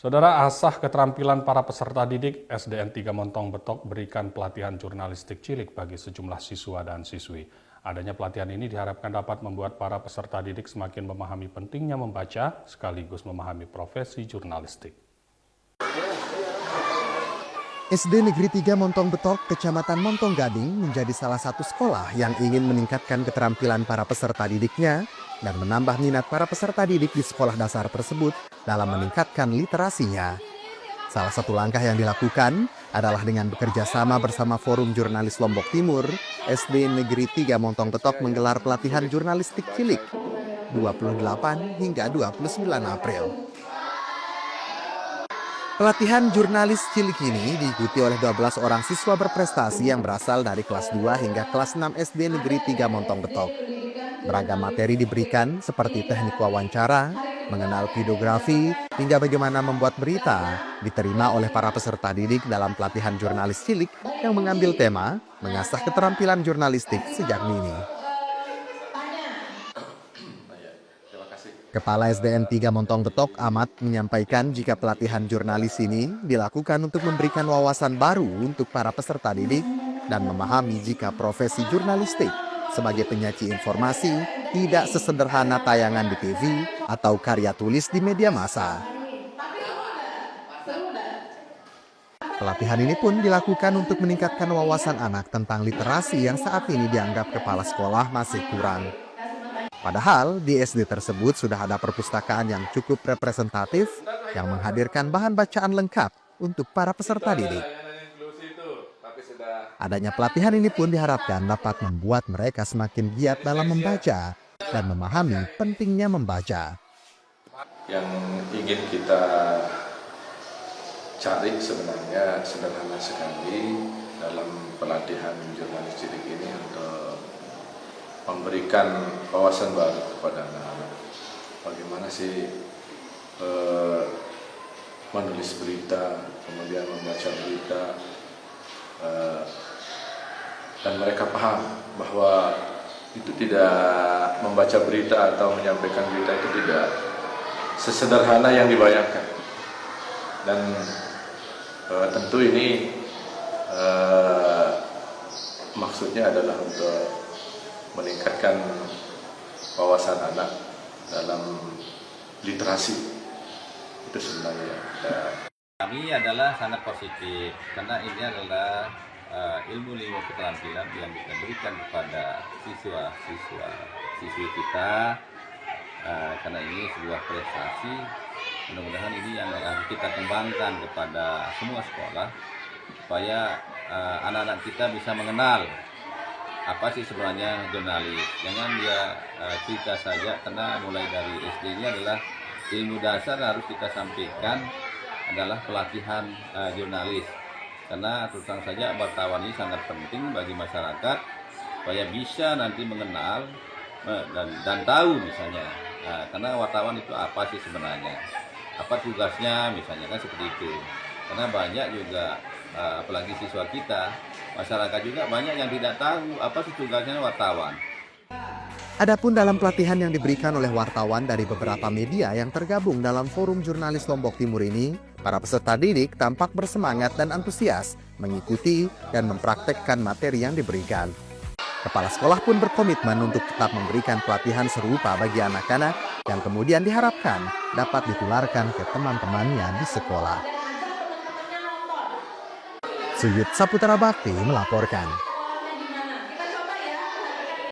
Saudara, asah keterampilan para peserta didik SDN 3 Montong Betok berikan pelatihan jurnalistik cilik bagi sejumlah siswa dan siswi. Adanya pelatihan ini diharapkan dapat membuat para peserta didik semakin memahami pentingnya membaca sekaligus memahami profesi jurnalistik. SD Negeri 3 Montong Betok, Kecamatan Montong Gading menjadi salah satu sekolah yang ingin meningkatkan keterampilan para peserta didiknya dan menambah minat para peserta didik di sekolah dasar tersebut dalam meningkatkan literasinya. Salah satu langkah yang dilakukan adalah dengan bekerja sama bersama Forum Jurnalis Lombok Timur, SD Negeri 3 Montong Betok menggelar pelatihan jurnalistik cilik 28 hingga 29 April. Pelatihan jurnalis cilik ini diikuti oleh 12 orang siswa berprestasi yang berasal dari kelas 2 hingga kelas 6 SD Negeri 3 Montong Betok. Beragam materi diberikan seperti teknik wawancara, mengenal videografi, hingga bagaimana membuat berita diterima oleh para peserta didik dalam pelatihan jurnalis cilik yang mengambil tema mengasah keterampilan jurnalistik sejak dini. Kepala SDN 3 Montong Betok, Ahmad, menyampaikan jika pelatihan jurnalis ini dilakukan untuk memberikan wawasan baru untuk para peserta didik dan memahami jika profesi jurnalistik sebagai penyaji informasi tidak sesederhana tayangan di TV atau karya tulis di media massa. Pelatihan ini pun dilakukan untuk meningkatkan wawasan anak tentang literasi yang saat ini dianggap kepala sekolah masih kurang. Padahal di SD tersebut sudah ada perpustakaan yang cukup representatif yang menghadirkan bahan bacaan lengkap untuk para peserta didik. Adanya pelatihan ini pun diharapkan dapat membuat mereka semakin giat dalam membaca dan memahami pentingnya membaca. Yang ingin kita cari sebenarnya sederhana sekali dalam pelatihan jurnalis cilik ini untuk memberikan wawasan baru kepada anak-anak. Bagaimana sih menulis berita, kemudian membaca berita, dan mereka paham bahwa itu tidak membaca berita atau menyampaikan berita itu tidak sesederhana yang dibayangkan. Dan tentu ini maksudnya adalah untuk meningkatkan wawasan anak dalam literasi. Itu sebenarnya. Kami adalah sangat positif karena ini adalah ilmu-ilmu keterampilan yang kita berikan kepada siswi kita, karena ini sebuah prestasi. Mudah-mudahan ini yang akan kita kembangkan kepada semua sekolah supaya anak-anak kita bisa mengenal apa sih sebenarnya jurnalis. Jangan dia cerita saja, karena mulai dari SD ini adalah ilmu dasar harus kita sampaikan adalah pelatihan jurnalis. Karena terus terang saja wartawan ini sangat penting bagi masyarakat supaya bisa nanti mengenal dan tahu misalnya. Karena wartawan itu apa sih sebenarnya, apa tugasnya misalnya, kan seperti itu. Karena banyak juga apalagi siswa kita, masyarakat juga banyak yang tidak tahu apa sih tugasnya wartawan. Adapun dalam pelatihan yang diberikan oleh wartawan dari beberapa media yang tergabung dalam Forum Jurnalis Lombok Timur ini, para peserta didik tampak bersemangat dan antusias mengikuti dan mempraktekkan materi yang diberikan. Kepala sekolah pun berkomitmen untuk tetap memberikan pelatihan serupa bagi anak-anak yang kemudian diharapkan dapat ditularkan ke teman-temannya di sekolah. Suyut Saputra Bakti melaporkan.